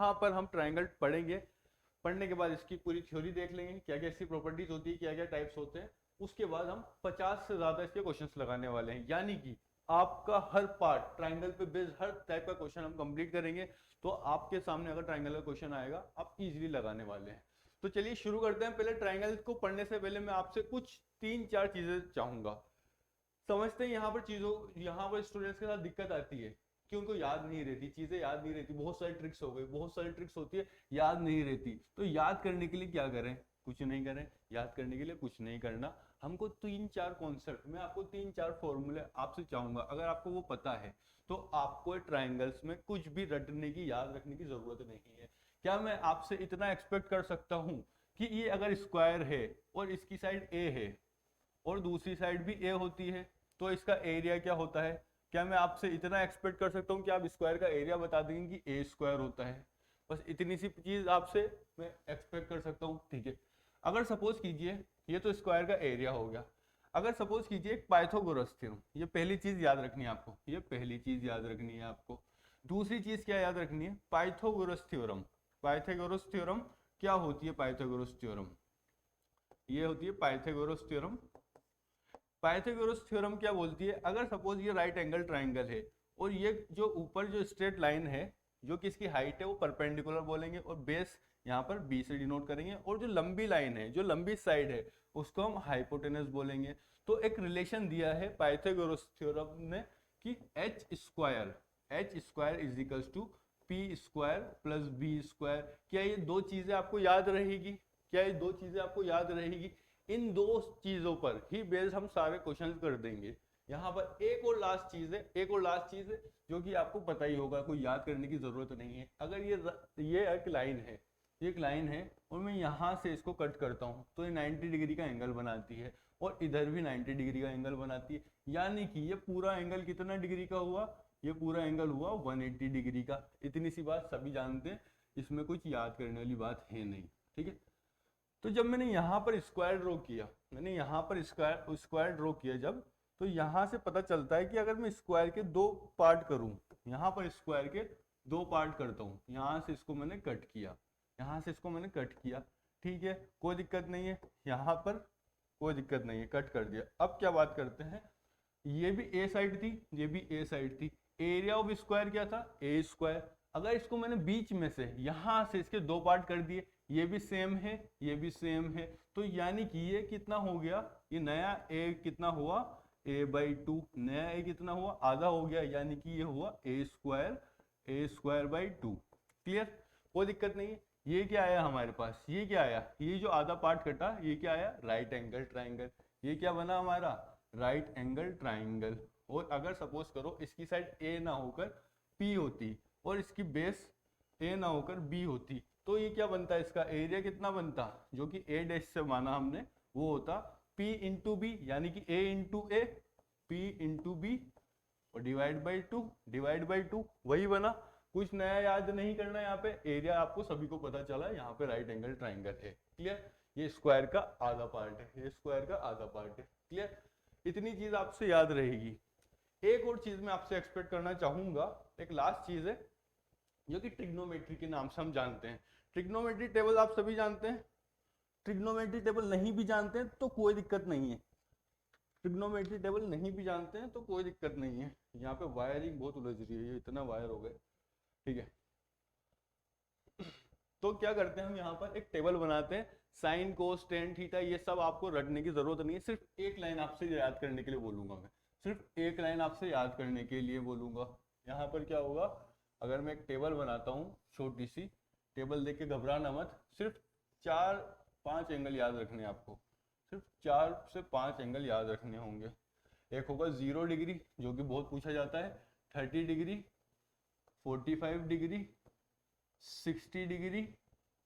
यहाँ पर हम ट्राइंगल पढ़ेंगे, पढ़ने के बाद इसकी पूरी थ्योरी देख लेंगे, क्या क्या इसकी प्रॉपर्टीज होती है, क्या क्या टाइप्स होते हैं। उसके बाद हम 50 से ज्यादा इसके क्वेश्चंस लगाने वाले हैं, यानी कि आपका हर पार्ट ट्राइंगल पे बेस्ड हर टाइप का क्वेश्चन हम कंप्लीट करेंगे। तो आपके सामने अगर ट्राइंगल का क्वेश्चन आएगा आप इजीली लगाने वाले हैं। तो चलिए शुरू करते हैं। पहले ट्राइंगल को पढ़ने से पहले मैं आपसे कुछ 3-4 चीजें चाहूंगा। समझते हैं यहाँ पर स्टूडेंट्स के साथ दिक्कत आती है कि उनको याद नहीं रहती, चीजें याद नहीं रहती, बहुत सारी ट्रिक्स हो गई, बहुत सारी ट्रिक्स होती है, याद नहीं रहती। तो याद करने के लिए क्या करें? कुछ नहीं करें। याद करने के लिए कुछ नहीं करना, हमको 3-4 कॉन्सेप्ट, मैं आपको 3-4 फॉर्मूले आपसे चाहूंगा, अगर आपको वो पता है तो आपको ट्राइंगल्स में कुछ भी रटने की, याद रखने की जरूरत नहीं है। क्या मैं आपसे इतना एक्सपेक्ट कर सकता हूं कि ये अगर स्क्वायर है और इसकी साइड ए है और दूसरी साइड भी ए होती है तो इसका एरिया क्या होता है? क्या मैं आपसे इतना एक्सपेक्ट कर सकता हूँ कि आप स्क्वायर का एरिया बता देंगे कि ए स्क्वायर होता है? बस इतनी सी चीज आपसे मैं एक्सपेक्ट कर सकता हूँ, ठीक है। अगर सपोज कीजिए, ये तो स्क्वायर का एरिया हो गया। अगर सपोज कीजिए एक पाइथागोरस थ्योरम, ये पहली चीज याद रखनी है आपको, ये पहली चीज याद रखनी है आपको। दूसरी चीज क्या याद रखनी है? Pythagoras theorem. पाइथागोरस थ्योरम क्या होती है? पाइथागोरस थ्योरम ये होती है पाइथागोरस थ्योरम। पाइथागोरस थ्योरम क्या बोलती है? अगर सपोज ये राइट एंगल ट्राइंगल है और ये जो ऊपर जो स्ट्रेट लाइन है, जो कि इसकी हाइट है वो परपेंडिकुलर बोलेंगे और बेस यहाँ पर बी से डिनोट करेंगे, और जो लंबी लाइन है, जो लंबी साइड है, उसको हम हाइपोटेनस बोलेंगे। तो एक रिलेशन दिया है पाइथागोरस थ्योरम ने कि H square is equals to P square plus B square. क्या ये दो चीजें आपको याद रहेगी? क्या ये दो चीजें आपको याद रहेगी? इन दो चीजों पर ही बेस्ड हम सारे क्वेश्चन कर देंगे। यहाँ पर एक और लास्ट चीज है जो कि आपको पता ही होगा, कोई याद करने की जरूरत नहीं है। अगर ये एक लाइन है, ये एक लाइन है और मैं यहाँ से इसको कट करता हूँ तो ये 90 डिग्री का एंगल बनाती है और इधर भी 90 डिग्री का एंगल बनाती है, यानी कि ये पूरा एंगल कितना डिग्री का हुआ? ये पूरा एंगल हुआ 180 डिग्री का। इतनी सी बात सभी जानते हैं, इसमें कुछ याद करने वाली बात है नहीं, ठीक है। तो जब मैंने यहाँ पर स्क्वायर ड्रॉ किया, मैंने यहाँ पर स्क्वायर ड्रॉ किया जब, तो यहाँ से पता चलता है कि अगर मैं स्क्वायर के दो पार्ट करूँ, यहाँ पर स्क्वायर के दो पार्ट करता हूँ, यहाँ से इसको मैंने कट किया, यहाँ से इसको मैंने कट किया, ठीक है, कोई दिक्कत नहीं है, यहाँ पर कोई दिक्कत नहीं है, कट कर दिया। अब क्या बात करते हैं, ये भी ए साइड थी, ये भी ए साइड थी, एरिया ऑफ स्क्वायर क्या था? ए स्क्वायर। अगर इसको मैंने बीच में से यहां से इसके दो पार्ट कर दिए, ये भी सेम है, ये भी सेम है, तो यानी कि ये कितना हो गया? ये नया ए कितना हुआ? a/2। नया ए कितना हुआ? आधा हो गया, यानी कि ये हुआ a² क्लियर? कोई दिक्कत नहीं है। ये क्या आया हमारे पास? ये क्या आया? ये जो आधा पार्ट कटा, ये क्या आया? Right angle triangle. ये क्या बना हमारा? Right angle triangle. और अगर सपोज करो इसकी साइड ए ना होकर पी होती और इसकी बेस ए ना होकर बी होती, तो ये क्या बनता है? इसका एरिया कितना बनता? जो कि ए डैश से माना हमने, वो होता पी इंटू बी, यानी कि ए इंटू ए, पी इंटू बी और डिवाइड बाई टू, वही बना। कुछ नया याद नहीं करना, यहाँ पे एरिया आपको सभी को पता चला, यहाँ पे राइट एंगल ट्राइंगल है, क्लियर? ये स्क्वायर का आधा पार्ट है, ये स्क्वायर का आधा पार्ट है, क्लियर? इतनी चीज आपसे याद रहेगी। एक और चीज मैं आपसे एक्सपेक्ट करना चाहूंगा, एक लास्ट चीज है जो कि ट्रिग्नोमेट्री के नाम से हम जानते हैं। ट्रिग्नोमेट्री टेबल आप सभी जानते हैं। ट्रिग्नोमेट्री टेबल नहीं भी जानते हैं तो कोई दिक्कत नहीं है, ट्रिग्नोमेट्री टेबल नहीं भी जानते हैं तो कोई दिक्कत नहीं है। यहाँ पे वायरिंग बहुत उलझ रही है, ये इतना वायर हो गए, ठीक है। तो क्या करते हैं हम, यहाँ पर एक टेबल बनाते हैं, साइन कोस टेन थीटा, ये सब आपको रटने की जरूरत नहीं है, सिर्फ एक लाइन आपसे याद करने के लिए बोलूंगा मैं, सिर्फ एक लाइन आपसे याद करने के लिए बोलूंगा। यहाँ पर क्या होगा, अगर मैं एक टेबल बनाता हूँ, छोटी सी टेबल देख के घबराना मत, सिर्फ 4-5 एंगल याद रखने आपको, सिर्फ 4 से 5 एंगल याद रखने होंगे। एक होगा 0 डिग्री, जो कि बहुत पूछा जाता है, 30 डिग्री, 45 डिग्री, 60 डिग्री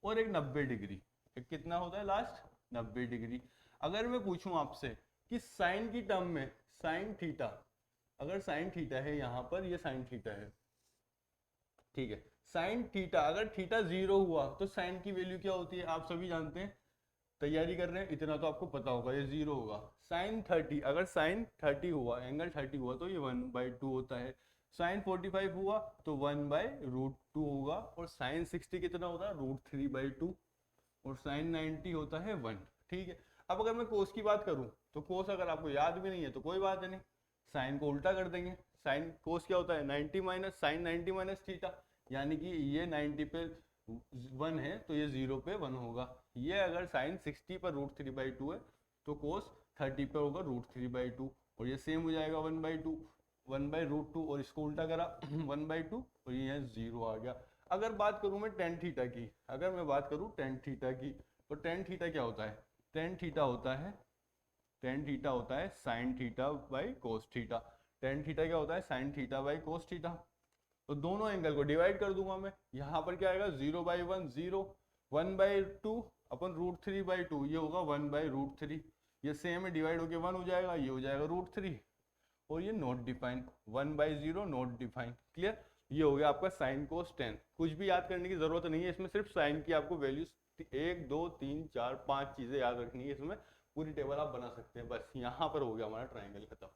और एक 90 डिग्री। एक कितना होता है लास्ट? 90 डिग्री। अगर मैं पूछूं आपसे कि साइन की टर्म में साइन थीटा, अगर साइन थीटा है यहाँ पर, ये साइन थीटा है, ठीक है, साइन थीटा, अगर थीटा 0 हुआ तो साइन की वैल्यू क्या होती है? आप सभी जानते हैं, तैयारी कर रहे हैं, इतना तो आपको पता होगा, ये 0 होगा। साइन 30, अगर साइन 30 हुआ, एंगल 30 हुआ तो ये 1/2 होता है। साइन 45 हुआ तो 1/√2 होगा, और साइन 60 कितना होता है, √3/2, और साइन 90 होता है 1। ठीक है, अब अगर मैं कोस की बात करूं तो कोस अगर आपको याद भी नहीं है तो कोई बात नहीं, साइन को उल्टा कर देंगे। साइन कोस क्या होता है, 90 माइनस साइन 90 माइनस थीटा, यानी कि ये 90 पे 1 है तो ये 0 पे 1 होगा। ये अगर साइन 60 पर √3/2 है तो कोस 30 पे होगा √3/2, और ये सेम हो जाएगा 1/2 और इसको उल्टा करा 1/2 और ये 0 आ गया। अगर बात करूं मैं टेन थीटा की, अगर मैं बात करूं टेन थीटा की, तो टेन थीटा क्या होता है, टेन थीटा होता है sine theta by cos theta. Tan theta क्या होता है, sine theta by cos theta. तो दोनों एंगल को डिवाइड कर दूंगा मैं, यहाँ पर क्या आएगा 0/1 0, 1/2 अपन √3/2, ये होगा 1/√3, ये सेम है डिवाइड होके 1 हो जाएगा, ये हो जाएगा √3, और ये not define 1/0 not define. Clear, ये हो गया आपका साइन कोस टेन। कुछ भी याद करने की जरूरत नहीं है इसमें, सिर्फ साइन की आपको वैल्यूज 1 2 3 4 5 चीजें याद रखनी है इसमें, पूरी टेबल आप बना सकते हैं। बस यहाँ पर हो गया हमारा ट्राइंगल खत्म।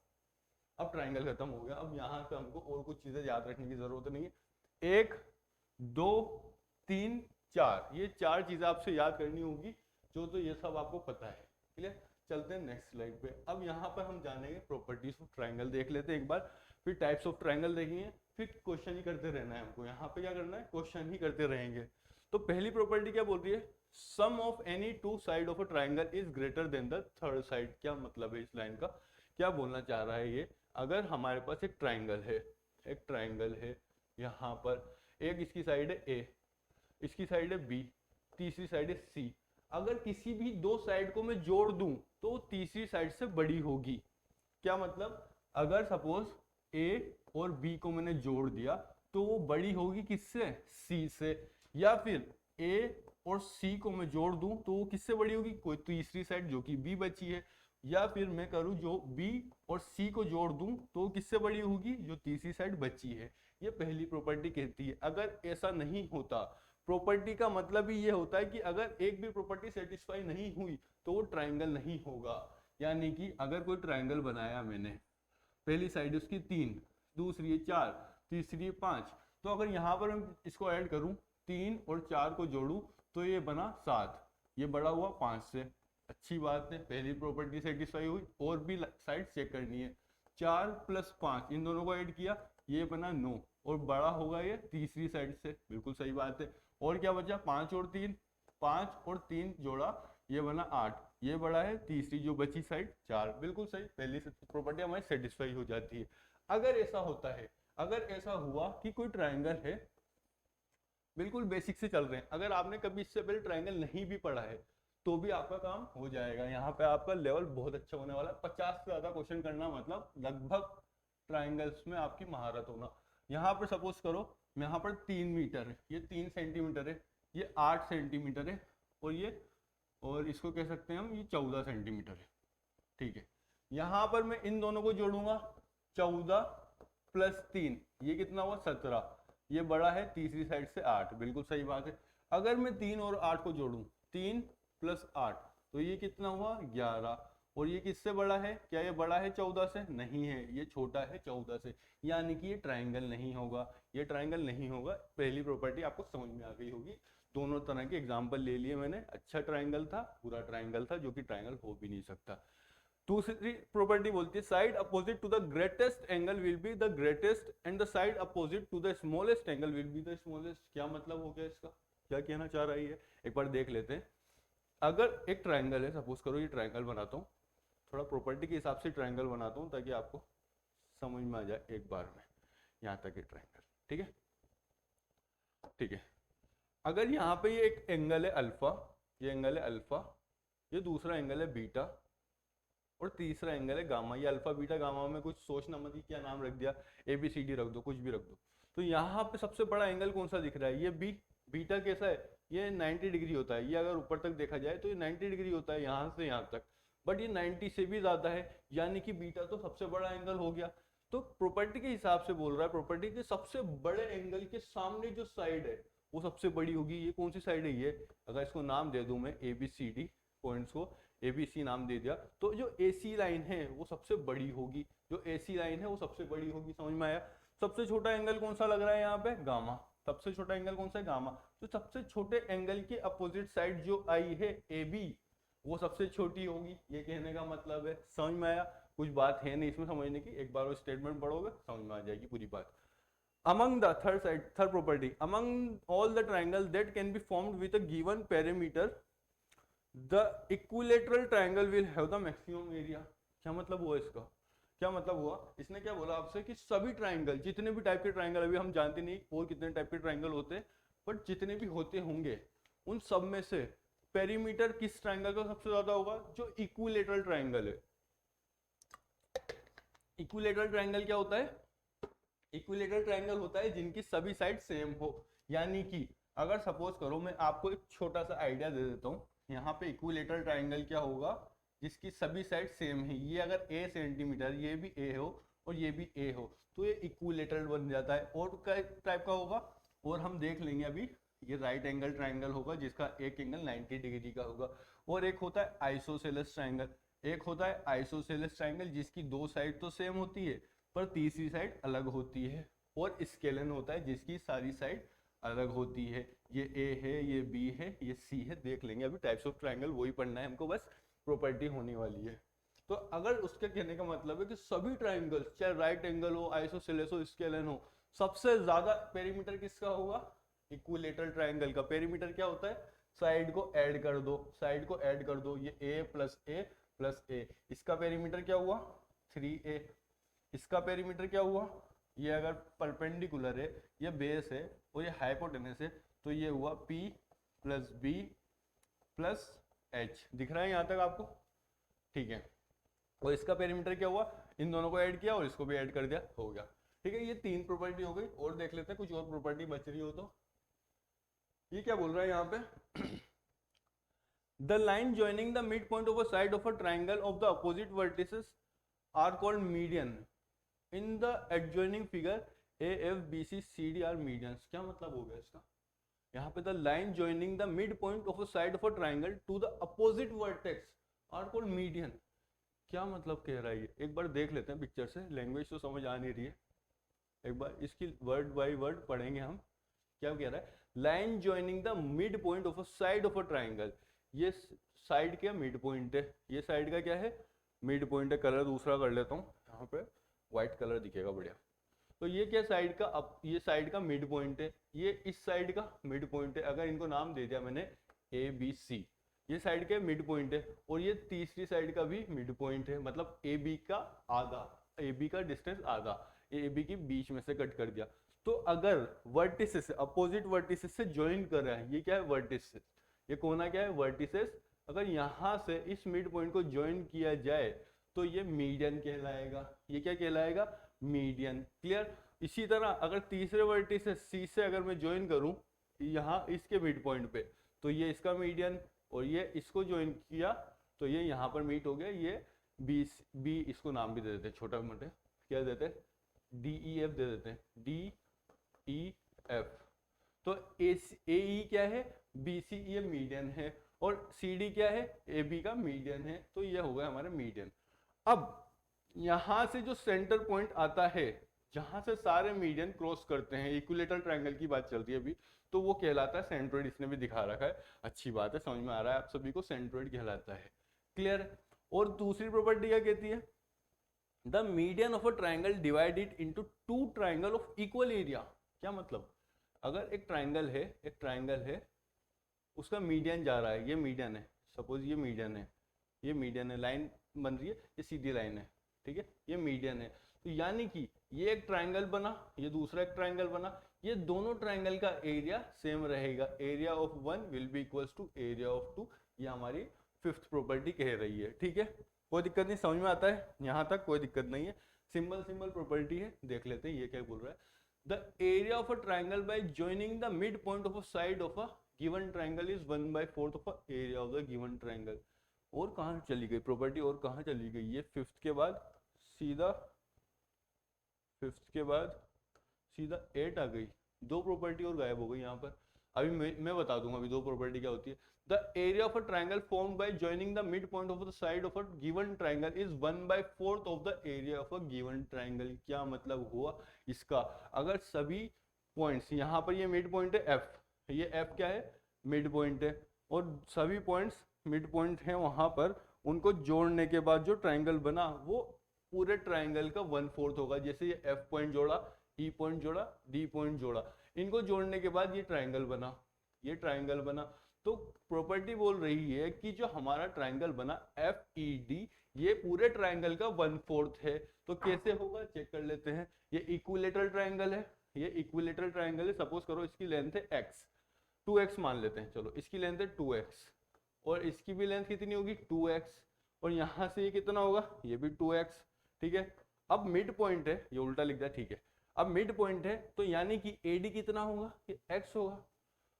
अब ट्राइंगल खत्म हो गया, अब यहाँ पे हमको और कुछ चीजें याद रखने की जरूरत नहीं है। 1 2 3 4, ये 4 चीजें आपसे याद करनी होगी, जो तो ये सब आपको पता है। क्लियर, चलते हैं नेक्स्ट स्लाइड पे। अब यहाँ पर हम जानेंगे प्रॉपर्टीज ऑफ ट्राइंगल, देख लेते हैं एक बार, फिर टाइप्स ऑफ ट्राइंगल देखेंगे, फिर क्वेश्चन ही करते रहना है हमको। यहाँ पे क्या करना है, क्वेश्चन ही करते रहेंगे। तो पहली प्रॉपर्टी क्या बोल रही है, sum of any two side of a triangle is greater than the third side. क्या मतलब है इस लाइन का, क्या बोलना चाह रहा है ये, अगर हमारे पास एक ट्राइंगल है, यहाँ पर एक इसकी साइड है ए, इसकी साइड है बी, तीसरी साइड है सी। अगर किसी भी दो साइड को मैं जोड़ दूं तो तीसरी साइड से बड़ी होगी। क्या मतलब, अगर सपोज ए और बी को मैंने जोड़ दिया तो वो बड़ी होगी किससे, सी से, या फिर ए और सी को मैं जोड़ दूं तो वो किससे बड़ी होगी, कोई तीसरी साइड जो कि बी बची है, या फिर मैं करूं जो बी और सी को जोड़ दूं तो किससे बड़ी होगी, जो तीसरी साइड बची है। ये पहली प्रॉपर्टी कहती है। अगर ऐसा नहीं होता, प्रॉपर्टी का मतलब ही ये होता है कि अगर एक भी प्रॉपर्टी सेटिस्फाई नहीं हुई तो वो ट्राइंगल नहीं होगा। यानी कि अगर कोई ट्राइंगल बनाया मैंने, पहली साइड उसकी 3, दूसरी है 4, तीसरी है 5, तो अगर यहाँ पर मैं इसको ऐड करूँ 3 और 4 को जोड़ूं तो ये बना 7, ये बड़ा हुआ 5 से। अच्छी बात है, पहली प्रॉपर्टी सेटिस्फाई हुई। और भी साइड चेक करनी है, 4 + 5 इन दोनों को ऐड किया, ये बना 9, और बड़ा होगा ये तीसरी साइड से, बिल्कुल सही बात है। और क्या बचा, 5 और 3, 5 और 3 जोड़ा, ये बना 8, ये बड़ा है तीसरी जो बची साइड 4, बिल्कुल सही, पहली प्रॉपर्टी हमारी सेटिस्फाई हो जाती है। अगर ऐसा होता है, अगर ऐसा हुआ कि कोई ट्राइंगल है, बिल्कुल बेसिक से चल रहे हैं, अगर आपने कभी इससे पहले ट्राइंगल नहीं भी पढ़ा है तो भी आपका काम हो जाएगा। यहाँ पे आपका लेवल बहुत अच्छा होने वाला है। 50 से ज्यादा क्वेश्चन करना मतलब लगभग ट्राइंगल्स में आपकी महारत होना। यहाँ पर सपोज करो, यहाँ पर 3 मीटर है, ये 3 सेंटीमीटर है, ये 8 सेंटीमीटर है, और ये, और इसको कह सकते हैं हम, ये 14 सेंटीमीटर है। ठीक है, यहाँ पर मैं इन दोनों को जोड़ूंगा, 14 + 3, ये कितना हुआ 17, ये बड़ा है तीसरी साइड से 8, बिल्कुल सही बात है। अगर मैं 3 और 8 को जोड़ूं, 3 + 8, तो ये कितना हुआ 11, और ये किससे बड़ा है, क्या ये बड़ा है 14 से, नहीं है, ये छोटा है 14 से, यानी कि ये ट्राइंगल नहीं होगा, ये ट्राइंगल नहीं होगा। पहली प्रॉपर्टी आपको समझ में आ गई होगी। दोनों तरह के एग्जांपल ले लिए मैंने, अच्छा ट्राइंगल था, बुरा ट्राइंगल था, जो कि ट्राइंगल हो भी नहीं सकता। दूसरी प्रॉपर्टी बोलती है side opposite to the greatest angle will be the greatest and the side opposite to the smallest angle will be the smallest. क्या मतलब हो गया इसका, क्या कहना चाह रही है, एक बार देख लेते हैं। अगर एक ट्राइंगल है, सपोज करो ये ट्राइंगल बनाता हूँ, थोड़ा प्रॉपर्टी के हिसाब से ट्राइंगल बनाता हूँ ताकि आपको समझ में आ जाए एक बार में। यहाँ तक ये ट्राइंगल, ठीक है, ठीक है। अगर यहाँ पे ये एक एंगल है अल्फा, ये एंगल है अल्फा, ये दूसरा एंगल है बीटा, और तीसरा एंगल है गामा। ये अल्फा बीटा गामा में कुछ सोचना मत कि क्या नाम रख दिया, ABCD रख दो, कुछ भी रख दो। तो यहाँ पे सबसे बड़ा एंगल कौन सा दिख रहा है, ये बीटा कैसा है, ये 90 डिग्री होता है। ये अगर ऊपर तक देखा जाए तो ये 90 डिग्री होता है यहाँ से यहाँ तक, बट ये 90 से भी ज्यादा है, यानी कि बीटा तो सबसे बड़ा एंगल हो गया। तो प्रॉपर्टी के हिसाब से बोल रहा है, प्रॉपर्टी के सबसे बड़े एंगल के सामने जो साइड है वो सबसे बड़ी होगी। ये कौन सी साइड है, ये अगर इसको नाम दे दूं मैं ABCD, पॉइंट्स को ABC नाम दे दिया, तो जो AC लाइन है वो सबसे बड़ी होगी, जो AC लाइन है वो सबसे बड़ी होगी। समझ में आया। सबसे छोटा एंगल कौन सा लग रहा है यहाँ पे, गामा। सबसे छोटा एंगल कौन सा है, गामा। तो सबसे छोटे एंगल की अपोजिट साइड जो आई है ए बी, वो सबसे छोटी होगी, ये कहने का मतलब है। समझ में आया? कुछ बात है नहीं इसमें समझने की, एक बार वो स्टेटमेंट पढ़ोगे समझ में आ जाएगी पूरी बात। Among the third property, among all the triangles that can be formed with a given perimeter, the equilateral triangle will have the maximum area। क्या मतलब हुआ इसका, क्या मतलब हुआ, इसने क्या बोला आपसे कि सभी ट्राइंगल, जितने भी टाइप के ट्राइंगल, अभी हम जानते नहीं और कितने टाइप के ट्राइंगल होते हैं, बट जितने भी होते होंगे उन सब में से पेरीमीटर किस ट्राइंगल का सबसे ज्यादा होगा, जो इक्विलेटरल ट्राइंगल है। इक्विलेटरल ट्राइंगल क्या होता है, इक्विलेटरल ट्राइंगल होता है जिनकी सभी साइड सेम हो। यानी कि अगर सपोज करो, मैं आपको एक छोटा सा आइडिया दे देता हूँ, यहाँ पे इक्विलेटरल ट्राइंगल क्या होगा, जिसकी सभी साइड सेम है। ये अगर a सेंटीमीटर, ये भी a हो और ये भी a हो, तो ये इक्विलेटरल बन जाता है। और क्या टाइप का होगा, और हम देख लेंगे अभी, ये राइट एंगल ट्राइंगल होगा जिसका एक एंगल 90 डिग्री का होगा। और एक होता है आइसोसेलेस ट्राइंगल, एक होता है आइसोसेलेस ट्राइंगल जिसकी दो साइड तो सेम होती है पर तीसरी साइड अलग होती है। और स्केलन होता है जिसकी सारी साइड अलग होती है। ये A है, ये B है, ये C है। देख लेंगे अभी टाइप्स ऑफ ट्राइंगल, वही पढ़ना है हमको, बस प्रॉपर्टी होने वाली है। तो अगर उसके कहने का मतलब है कि सभी ट्राइंगल, चाहे राइट एंगल हो, आइसोसेलेस हो, स्केलन हो, सबसे ज्यादा पेरीमीटर किसका होगा, इक्विलेटरल ट्राइंगल का। पेरीमीटर क्या होता है, साइड को ऐड कर दो, साइड को ऐड कर दो, ये A plus A plus A, इसका पेरीमीटर क्या हुआ 3A। इसका पेरीमीटर क्या हुआ, ये अगर परपेंडिकुलर है, ये बेस है और ये हाइपोटेनस है, तो ये हुआ P plus B plus H। दिख रहा है यहाँ तक आपको, ठीक है। और इसका पेरीमीटर क्या हुआ, इन दोनों को ऐड किया और इसको भी ऐड कर दिया, हो गया। ठीक है, ये तीन प्रॉपर्टी हो गई। और देख लेते हैं कुछ और प्रॉपर्टी बच रही हो तो। ये क्या बोल रहा है यहाँ पे, the line joining the mid point of a side of a triangle of the opposite vertices are called median in the adjoining figure AFBCCD are medians. क्या मतलब हो गया इसका, यहाँ पे the line joining the mid point of a side of a triangle to the opposite vertex are called median. क्या मतलब कह रहा है ये, एक बार देख लेते हैं पिक्चर से, लैंग्वेज तो समझ आ नहीं रही है, एक बार इसकी वर्ड बाय वर्ड पढ़ेंगे हम। क्या कह रहा है, line joining the mid point of a side of a triangle, ये साइड क्या मिड पॉइंट है, ये साइड का क्या है मिड पॉइंट है। कलर दूसरा कर लेता हूँ, यहाँ पे व्हाइट कलर दिखेगा बढ़िया। तो ये क्या साइड का, अब ये साइड का मिड पॉइंट है, ये इस साइड का मिड पॉइंट है। अगर इनको नाम दे दिया मैंने ABC, ये साइड का मिड पॉइंट है, और ये तीसरी साइड का भी मिड पॉइंट है, मतलब AB का आधा, AB का डिस्टेंस आधा, AB के बीच में से कट कर दिया। तो अगर वर्टिसेस, अपोजिट वर्टिसेस से ज्वाइन कर रहा है, ये क्या है वर्टिसेस, ये कोना क्या है वर्टिसेस, अगर यहां से इस मिड पॉइंट को ज्वाइन किया जाए तो ये मीडियन कहलाएगा। ये क्या कहलाएगा, मीडियन। क्लियर। इसी तरह अगर तीसरे वर्टिसेस C से अगर मैं ज्वाइन करूं यहाँ इसके मिड पॉइंट पे, तो ये इसका मीडियन, और ये इसको ज्वाइन किया तो ये यहाँ पर मीट हो गया। ये B इसको नाम भी दे देते हैं छोटा मोटे, क्या देते हैं DEF दे देते हैं, DEF। तो AE क्या है, BC ये मीडियन है, और CD क्या है, AB का मीडियन है। तो ये हो गया हमारा मीडियन। अब यहां से जो सेंटर पॉइंट आता है, जहां से सारे मीडियन क्रॉस करते हैं, इक्विलेटरल ट्रायंगल की बात चलती है अभी, तो वो कहलाता है सेंट्रोइड। इसने भी दिखा रखा है, अच्छी बात है, समझ में आ रहा है आप सभी को, सेंट्रोइड कहलाता है। क्लियर। और दूसरी प्रॉपर्टी क्या कहती है, the median of a triangle divided into two triangle of equal area. क्या मतलब, अगर एक ट्राइंगल है, उसका मीडियन जा रहा है, ये मीडियन है, सपोज ये मीडियन है, ये मीडियन है, लाइन बन रही है, ये सीधी लाइन है, ठीक है, ये मीडियन है। तो यानी कि ये एक ट्राइंगल बना, ये दूसरा एक ट्राइंगल बना, ये दोनों ट्राइंगल का एरिया सेम रहेगा। Area of one will be equals to area of two. ये हमारी फिफ्थ प्रॉपर्टी कह रही है। ठीक है, कोई दिक्कत नहीं, समझ में आता है यहाँ तक, कोई दिक्कत नहीं है, सिंपल प्रॉपर्टी है। देख लेते हैं ये क्या बोल रहा है, the area of a triangle bye joining the mid point of a side of a given triangle is 1/4 of a area of the given triangle. और कहाँ चली गई प्रॉपर्टी, और कहाँ चली गई, ये फिफ्थ के बाद सीधा, फिफ्थ के बाद सीधा 8 आ गई, दो प्रॉपर्टी और गायब हो गई यहाँ पर। अभी मैं बता दूंगा अभी दो प्रॉपर्टी क्या होती है। The area of a triangle formed by joining the mid point of the side of a given triangle is 1/4 of the area of a given triangle. क्या मतलब हुआ इसका? अगर सभी पॉइंट्स, यहाँ पर ये मिड पॉइंट है एफ, ये एफ क्या है? मिड पॉइंट है, और सभी पॉइंट्स मिड पॉइंट हैं वहां पर, उनको जोड़ने के बाद जो ट्राइंगल बना वो पूरे ट्राइंगल का 1/4 होगा। जैसे ये एफ पॉइंट जोड़ा, ई पॉइंट जोड़ा, डी पॉइंट जोड़ा, इनको जोड़ने के बाद ये ट्राइंगल बना, ये ट्राइंगल बना। तो प्रॉपर्टी बोल रही है कि जो हमारा ट्राइंगल बना एफ ई डी, ये पूरे ट्राइंगल का 1/4 है। तो कैसे होगा चेक कर लेते हैं। ये इक्विलेटरल ट्राइंगल है, ये इक्विलेटरल ट्राइंगल है। सपोज करो इसकी लेंथ है x, 2x मान लेते हैं, चलो इसकी लेंथ है 2x, और इसकी भी लेंथ कितनी होगी 2x, और यहाँ से ये कितना होगा, ये भी 2x, ठीक है। अब मिड पॉइंट है, ये उल्टा लिख दिया, ठीक है। अब मिड पॉइंट है तो यानी कि AD कितना होगा, ये x होगा,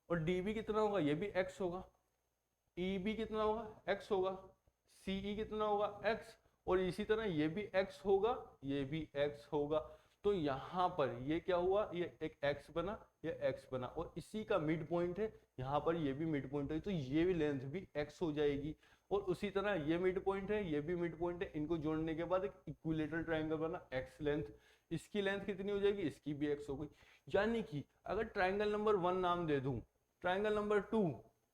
और DB कितना होगा, ये भी x होगा, EB कितना होगा, x होगा, CE कितना होगा, x, और इसी तरह ये भी x होगा, ये भी x होगा। तो यहाँ पर ये क्या हुआ, ये एक x बना, ये x बना, और इसी का मिड पॉइंट है, यहाँ पर ये भी मिड पॉइंट है, तो ये भी लेंथ भी x हो जाएगी। और उसी तरह ये मिड पॉइंट है, ये भी मिड पॉइंट है, इनको जोड़ने के बाद एक इक्विलेटरल ट्राइंगल बना, x लेंथ, इसकी लेंथ कितनी हो जाएगी, इसकी भी x हो गई। यानी कि अगर ट्राइंगल नंबर 1 नाम दे दूं, ट्राइंगल नंबर 2,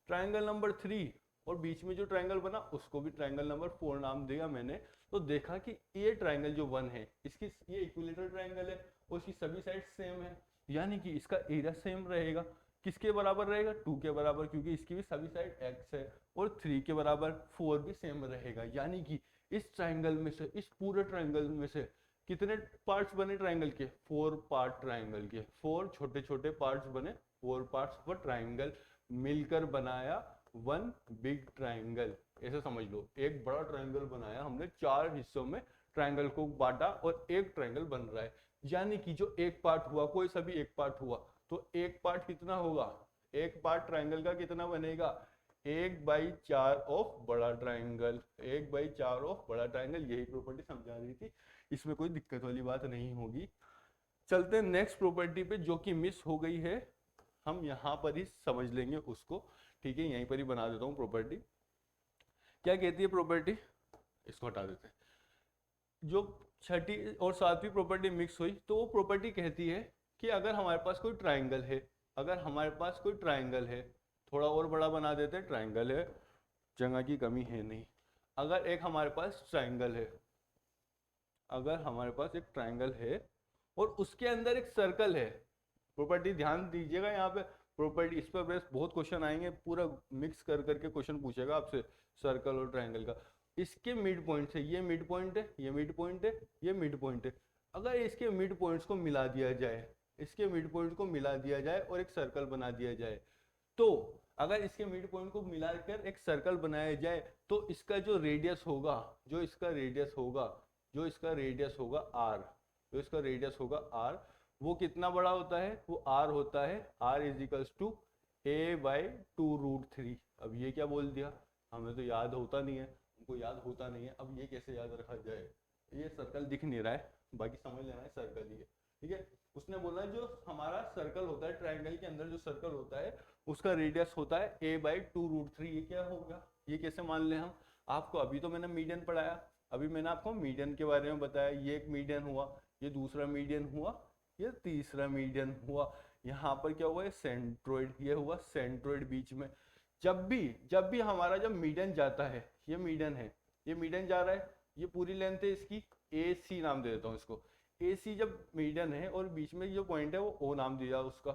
ट्राइंगल नंबर 3, और बीच में जो ट्राइंगल बना उसको भी ट्राइंगल नंबर 4 नाम दिया मैंने, तो देखा कि ये ट्राइंगल जो 1 है, इसकी ये इक्विलेटरल ट्राइंगल है और इसकी सभी साइड सेम है, यानी कि इसका एरिया सेम रहेगा। किसके बराबर रहेगा, 2 के बराबर, क्योंकि इसकी भी सभी साइड x है, और 3 के बराबर 4 भी सेम रहेगा। यानी कि इस ट्राइंगल में से, इस पूरे ट्राइंगल में से कितने पार्ट्स बने ट्राइंगल के, 4 पार्ट ट्राइंगल के, 4 छोटे छोटे पार्ट्स बने, 4 पार्ट्स ऑफ ट्राइंगल मिलकर बनाया 1 बिग ट्राइंगल। ऐसे समझ लो, एक बड़ा ट्राइंगल बनाया हमने, 4 हिस्सों में ट्राइंगल को बांटा और एक ट्राइंगल बन रहा है। यानी कि जो एक पार्ट हुआ, कोई सा भी एक पार्ट हुआ, तो एक पार्ट कितना होगा, एक पार्ट ट्राइंगल का कितना बनेगा, 1/4 ऑफ बड़ा ट्राइंगल, 1/4 ऑफ बड़ा ट्राइंगल। यही प्रॉपर्टी समझा रही थी, इसमें कोई दिक्कत वाली बात नहीं होगी। चलते हैं नेक्स्ट प्रॉपर्टी पे, जो कि मिस हो गई है, हम यहाँ पर ही समझ लेंगे उसको, ठीक है। यहीं पर ही बना देता हूँ प्रॉपर्टी। क्या कहती है प्रॉपर्टी, इसको हटा देते हैं। जो छठी और सातवीं प्रॉपर्टी मिक्स हुई, तो वो प्रॉपर्टी कहती है कि अगर हमारे पास कोई ट्राइंगल है, अगर हमारे पास कोई ट्राइंगल है, थोड़ा और बड़ा बना देते हैं, ट्राइंगल है, जगह की कमी है नहीं। अगर एक हमारे पास ट्राइंगल है, अगर हमारे पास एक ट्राइंगल है और उसके अंदर एक सर्कल है, प्रॉपर्टी ध्यान दीजिएगा यहाँ पे, प्रॉपर्टी इस पर बहुत क्वेश्चन आएंगे, पूरा मिक्स कर करके क्वेश्चन पूछेगा आपसे सर्कल और ट्राइंगल का। इसके मिड पॉइंट से, ये मिड पॉइंट है, ये मिड पॉइंट है, ये मिड पॉइंट है, अगर इसके मिड पॉइंट्स को मिला दिया जाए, इसके मिड पॉइंट को मिला दिया जाए और एक सर्कल बना दिया जाए, तो अगर इसके मिड पॉइंट को मिलाकर एक सर्कल बनाया जाए, तो इसका जो रेडियस होगा, जो इसका रेडियस होगा, जो इसका रेडियस होगा r, जो इसका रेडियस होगा r, वो कितना बड़ा होता है, वो r होता है, r = a/2√3। अब ये क्या बोल दिया, हमें तो याद होता नहीं है, हमको याद होता नहीं है, अब ये कैसे याद रखा जाए, ये सर्कल दिख नहीं रहा है, बाकी समझ लेना है सर्कल ही है, ठीक है। उसने बोला जो हमारा सर्कल होता है, ट्राइंगल के अंदर जो सर्कल होता है, उसका रेडियस होता है a/2√3। ये क्या होगा, ये कैसे मान ले हम, आपको अभी तो मैंने मीडियन पढ़ाया, अभी मैंने आपको मीडियन के बारे में बताया, ये एक मीडियन हुआ, ये दूसरा मीडियन हुआ, ये तीसरा मीडियन हुआ, यहाँ पर क्या हुआ, सेंट्रोइड, ये हुआ सेंट्रोइड बीच में। जब भी हमारा जब मीडियन जाता है, ये मीडियन है, ये मीडियन जा रहा है, ये पूरी लेंथ है इसकी, AC नाम दे देता हूँ इसको, AC जब मीडियन है और बीच में जो पॉइंट है वो O नाम दिया उसका,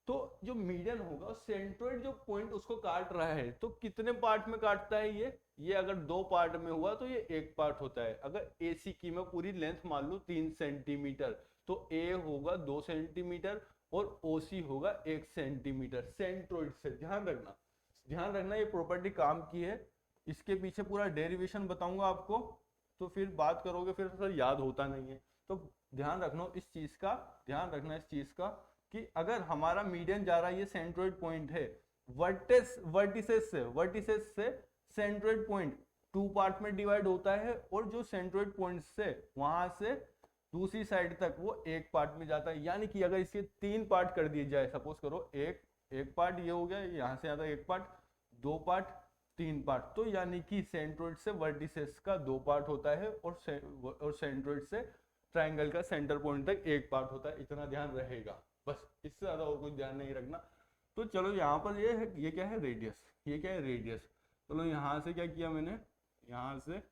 तो जो मीडियन होगा, सेंट्रोइड जो पॉइंट उसको काट रहा है, तो कितने पार्ट में काटता है ये अगर 2 पार्ट में हुआ तो ये 1 पार्ट होता है। अगर AC की मैं पूरी लेंथ मान लूँ 3 सेंटीमीटर, तो A होगा 2 सेंटीमीटर और OC होगा 1 सेंटीमीटर सेंट्रोइड से। ध्यान रखना ये प्रॉपर्टी काम की है, इसके पीछे पूरा डेरिवेशन बताऊंगा आपको, तो फिर बात करोगे फिर सर याद होता नहीं है, तो ध्यान रखना इस चीज का कि अगर हमारा मीडियन जा रहा है, ये सेंट्रोइड पॉइंट है, वर्टिसेस से सेंट्रोइड पॉइंट 2 पार्ट में डिवाइड होता है, और जो सेंट्रोइड पॉइंट से वहां से दूसरी साइड तक वो 1 पार्ट में जाता है। यानी कि अगर इसके 3 पार्ट कर दिए जाए, सपोज करो 1 एक पार्ट ये हो गया, यहाँ से आता है एक पार्ट, दो पार्ट, तीन पार्ट। तो यानी कि सेंट्रोइड से वर्टिसेस का दो पार्ट होता है और सेंट्रोइड से ट्राइंगल का सेंटर पॉइंट तक एक पार्ट होता है। इतना ध्यान रहेगा बस, इससे ज्यादा और कुछ ध्यान नहीं रखना। तो चलो यहाँ पर ये है, ये क्या है रेडियस, ये क्या है रेडियस। चलो यहाँ से क्या किया मैंने, यहाँ से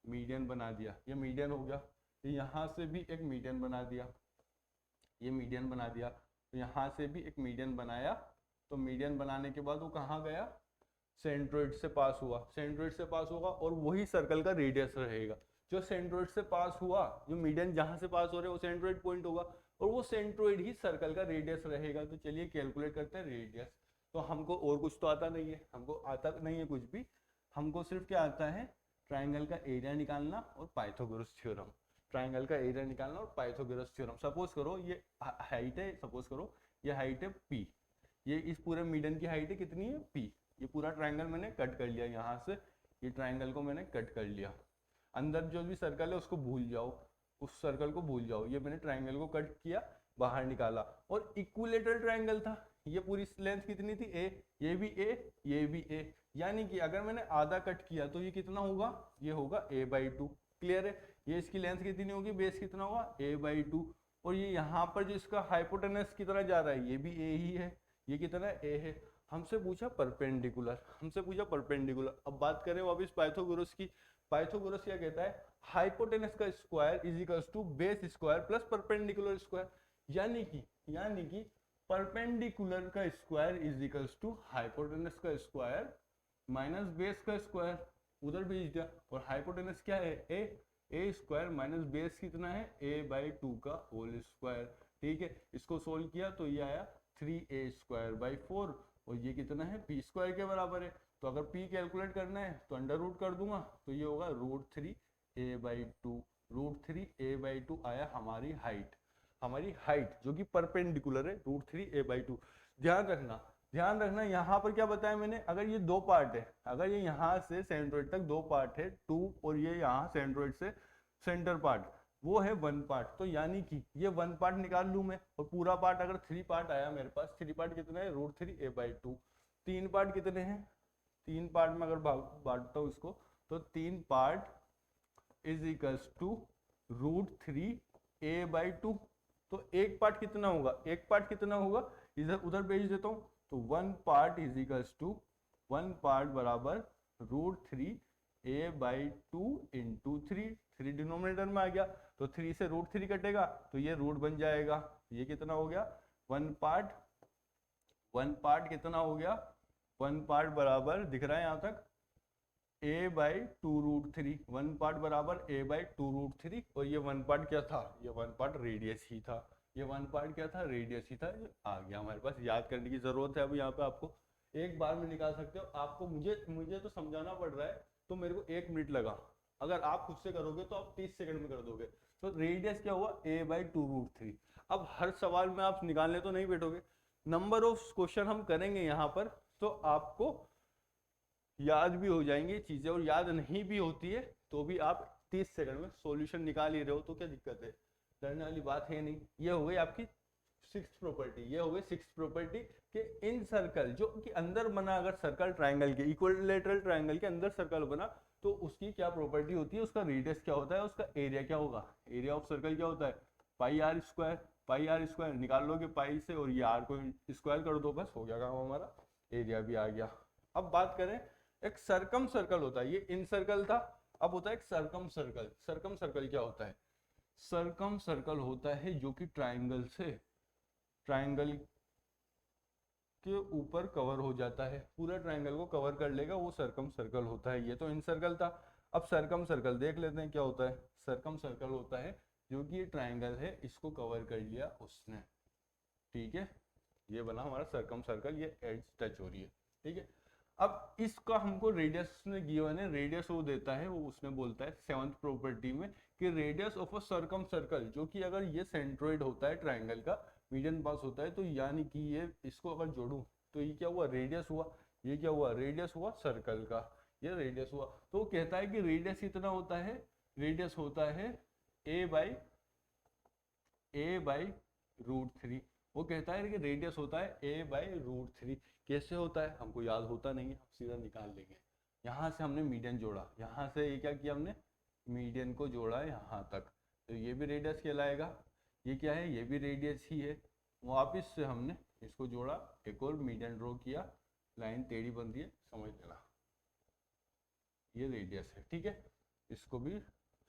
मीडियन बना दिया, ये मीडियन हो गया। यहाँ से भी एक मीडियन बना दिया, ये मीडियन बना दिया। तो यहाँ से भी एक मीडियन बनाया। तो मीडियन बनाने के बाद वो कहाँ गया, सेंट्रोइड से पास हुआ, सेंट्रोइड से पास होगा और वही सर्कल का रेडियस रहेगा। जो सेंट्रोइड से पास हुआ, जो मीडियन जहां से पास हो रहे हैं वो सेंट्रोइड पॉइंट होगा और वो सेंट्रोइड ही सर्कल का रेडियस रहेगा। तो चलिए कैलकुलेट करते हैं रेडियस। तो हमको और कुछ तो आता नहीं है, हमको आता नहीं है कुछ भी, हमको सिर्फ क्या आता है, ट्राइंगल का एरिया निकालना और पाइथागोरस थ्योरम। ट्राइंगल का एरिया निकालना और पाइथागोरस थ्योरम। सपोज करो ये हाइट है, सपोज करो ये हाइट है पी, ये इस पूरे मीडियन की हाइट है कितनी है पी। ये पूरा ट्राइंगल मैंने कट कर लिया, यहाँ से ये ट्राइंगल को मैंने कट कर लिया। अंदर जो भी सर्कल है उसको भूल जाओ, उस सर्कल को भूल जाओ। ये मैंने ट्राइंगल को कट किया, बाहर निकाला और इक्विलेटरल ट्राइंगल था। ये पूरी लेंथ कितनी थी ए, ये भी ए, ये भी ए। यानी कि अगर मैंने आधा कट किया तो ये कितना होगा, ये होगा a/2। क्लियर है। ये इसकी लेंथ कितनी होगी, बेस कितना होगा a/2। और ये यहाँ पर जो इसका हाइपोटेनस की तरह जा रहा है ये भी a ही है, ये कितना है a है। हमसे पूछा परपेंडिकुलर, हमसे पूछा परपेंडिकुलर। अब बात करें वापस पाइथागोरस की। पाइथागोरस क्या कहता है, हाइपोटेनस का square is equals to base square plus perpendicular square. यानी कि परपेंडिकुलर का square is equals to hypotenuse का स्क्वायर माइनस बेस का स्क्वायर, उधर भेज दिया। और हाइपोटेनस क्या है ए स्क्वायर माइनस बेस कितना है a/2 का होल स्क्वायर। ठीक है, इसको सोल्व किया तो ये आया 3a²/4 और ये कितना है p स्क्वायर के बराबर है। तो अगर p कैलकुलेट करना है तो अंडर रूट कर दूंगा, तो ये होगा √3a/2। √3a/2 आया हमारी हाइट जो कि परपेंडिकुलर है, √3a/2। ध्यान रखना यहाँ पर क्या बताया मैंने, अगर ये दो पार्ट है, अगर ये यहाँ से सेंट्रोइड तक दो पार्ट है 2 और ये यहाँ सेंट्रोइड से सेंटर पार्ट वो है 1 पार्ट। तो यानी कि ये 1 पार्ट निकाल लूं मैं और पूरा पार्ट अगर 3 पार्ट आया मेरे पास, 3 पार्ट कितने हैं, √3a/2। 3 पार्ट कितने हैं, 3 पार्ट में अगर बांटता हूँ इसको तो 3 part is equals to √3a/2। तो एक पार्ट कितना होगा, एक पार्ट कितना होगा, इधर उधर भेज देता हूँ। तो 1 part is equals to 1 part बराबर √3a/2 इंटू 3 डिनोमिनेटर में आ गया। तो 3 से √3 कटेगा तो ये रूट बन जाएगा। ये कितना हो गया, 1 पार्ट कितना हो गया, 1 पार्ट बराबर दिख रहा है यहाँ तक a/2√3। 1 पार्ट बराबर a/2√3 और ये 1 पार्ट क्या था, ये 1 पार्ट रेडियस ही था। ये 1 पार्ट क्या था, रेडियस ही था। ये आ गया हमारे पास, याद करने की जरूरत है। अब यहाँ पे आपको एक बार में निकाल सकते हो। आपको मुझे तो समझाना पड़ रहा है तो मेरे को 1 मिनट लगा, अगर आप खुद से करोगे तो आप 30 सेकंड में कर दोगे। तो रेडियस क्या हुआ, a/2√3। अब हर सवाल में आप निकालने तो नहीं बैठोगे, नंबर ऑफ क्वेश्चन हम करेंगे यहाँ पर, तो आपको याद भी हो जाएंगी चीजें। और याद नहीं भी होती है तो भी आप 30 सेकंड में सॉल्यूशन निकाल ही रहे हो, तो क्या दिक्कत है, डरने वाली बात है नहीं। ये हो गई आपकी 6th प्रॉपर्टी, ये हो गई 6th प्रॉपर्टी कि इन सर्कल जो कि अंदर बना, अगर सर्कल ट्राइंगल के इक्विलेटरल ट्राइंगल के अंदर सर्कल बना तो उसकी क्या प्रॉपर्टी होती है, उसका रेडियस क्या होता है, उसका एरिया क्या होगा, एरिया ऑफ सर्कल क्या होता है, पाई r² निकाल लोगे पाई से और ये r को स्क्वायर कर दो, बस हो गया काम हमारा, एरिया भी आ गया। अब बात करें, एक सर्कम सर्कल होता है, ये इन सर्कल था, अब होता है एक सर्कम सर्कल। सर्कम सर्कल क्या होता है, सर्कम सर्कल होता है जो कि ट्राइंगल के ऊपर कवर हो जाता है, पूरा ट्राइंगल को कवर कर लेगा, वो सर्कम सर्कल होता है। ये तो इन सर्कल था। अब सर्कम सर्कल देख लेते हैं क्या होता है। सर्कम सर्कल होता है जो कि ये ट्राइंगल है, इसको कवर कर लिया उसने, ठीक है, ये बना हमारा सर्कम सर्कल, ये एज टच हो रही है, ठीक है। अब इसका हमको रेडियस ने गिवन है, रेडियस वो देता है, वो उसने बोलता है 7th प्रॉपर्टी में कि radius of a circum circle, जो कि अगर ये सेंट्रोइड होता है ट्राइंगल का, मीडियन पास होता है, तो यानी कि ये इसको अगर जोड़ूं तो ये क्या हुआ, रेडियस हुआ। ये क्या हुआ, रेडियस हुआ सर्कल का, ये रेडियस हुआ। तो वो कहता है कि रेडियस कितना होता है, रेडियस होता है a/√3। वो कहता है कि रेडियस होता है a/√3। कैसे होता है हमको याद होता नहीं है, हम सीधा निकाल लेंगे। यहाँ से हमने मीडियन जोड़ा, यहाँ से ये क्या किया हमने, मीडियन को जोड़ा यहाँ तक, तो ये भी रेडियस कहलाएगा। ये क्या है, ये भी रेडियस ही है। वापिस से हमने इसको जोड़ा, एक और मीडियन ड्रॉ किया, लाइन टेढ़ी बन रही है, समझ लेना, ये रेडियस है। ठीक है, इसको भी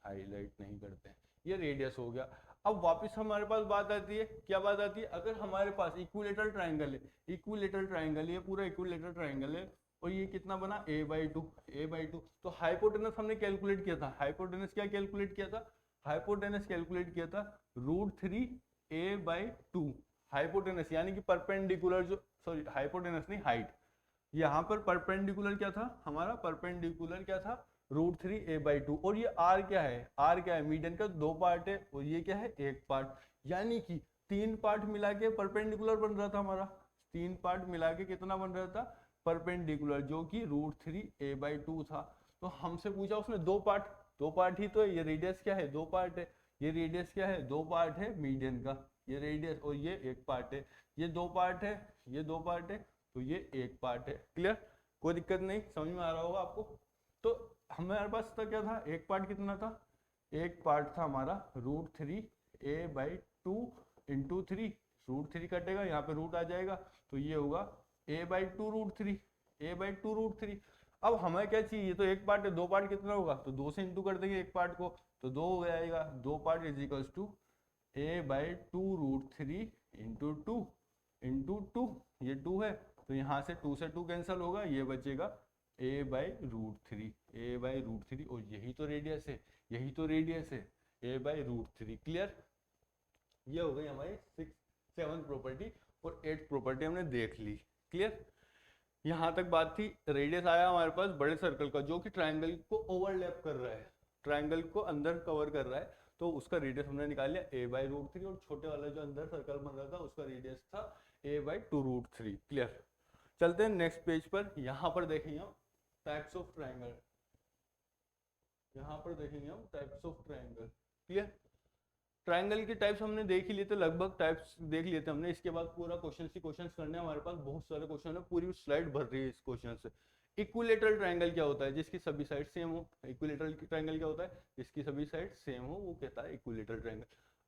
हाईलाइट नहीं करते हैं, ये रेडियस हो गया। अब वापस हमारे पास बात आती है, क्या बात आती है, अगर हमारे पास इक्विलेटरल ट्राइंगल है, इक्विलेटरल ट्राइंगल, ये पूरा इक्विलेटरल ट्राइंगल है, और ये कितना बना a/2, तो हाइपोटेनस हमने कैलकुलेट किया था। हाइपोटेनस क्या कैलकुलेट किया था, हाइपोटेनस कैलकुलेट किया था √3a/2। हाइपोटेनस यानी कि परपेंडिकुलर, जो सॉरी हाइपोटेनस नहीं, हाइट। यहाँ पर परपेंडिकुलर क्या था हमारा, परपेंडिकुलर क्या था, √3a/2। और ये r क्या है, r क्या है, मीडियन का 2 पार्ट है, और ये क्या है, 1 पार्ट, यानी कि 3 पार्ट मिला के परपेंडिकुलर बन रहा था हमारा। 3 पार्ट मिला के कितना बन रहा था, परपेंडिकुलर, जो कि √3a/2 था। तो हमसे पूछा उसने 2 पार्ट, 2 पार्ट ही तो है, ये रेडियस क्या है, 2 पार्ट है, ये रेडियस क्या है, 2 पार्ट है मीडियन का, ये रेडियस, और ये 1 पार्ट है, ये 2 पार्ट है, ये 2 पार्ट है, तो ये 1 पार्ट है। क्लियर, कोई दिक्कत नहीं, समझ में आ रहा होगा आपको। तो हमारे पास था क्या था, 1 पार्ट कितना था, 1 पार्ट था हमारा √3a/2 इंटू 3, √3 कटेगा, यहाँ पे रूट आ जाएगा, तो ये होगा a/2√3, a/2√3। अब हमें क्या चाहिए, ये तो 1 पार्ट है, 2 पार्ट कितना होगा, तो 2 से इंटू कर देंगे 1 पार्ट को, तो 2 हो जाएगा, 2 part is equals to a/2√3 into 2 into 2, ये 2 है, तो यहाँ से 2 से 2 कैंसिल होगा, ये बचेगा a/√3, a/√3, और यही तो रेडियस है, यही तो रेडियस है, a/√3। क्लियर, ये हो गई हमारी 7th प्रॉपर्टी, और 8th प्रॉपर्टी हमने देख ली। क्लियर, यहाँ तक बात थी। रेडियस आया हमारे पास बड़े सर्कल का, जो कि ट्राइंगल को ओवरलैप कर रहा है, ट्राइंगल को अंदर कवर कर रहा है, तो उसका रेडियस हमने निकाल लिया a/√3, और छोटे वाला जो अंदर सर्कल बन रहा था उसका रेडियस था a/2√3। क्लियर, चलते हैं नेक्स्ट पेज पर। यहाँ पर देखेंगे हम टाइप्स ऑफ ट्राइंगल, यहाँ पर देखेंगे हम types of triangle. Clear, triangle के टाइप्स हमने देख ही लिए थे, लगभग टाइप्स देख लिए थे हमने। इसके बाद पूरा क्वेश्चन ही क्वेश्चन करने, हमारे पास बहुत सारे क्वेश्चन है, पूरी स्लाइड भर रही है इस क्वेश्चन से। इक्विलेटरल ट्राइंगल क्या होता है, जिसकी सभी साइड सेम हो। इक्विलेटरल ट्राइंगल क्या होता है, जिसकी सभी साइड सेम हो, वो कहता है इक्विलेटरल ट्राइंगल।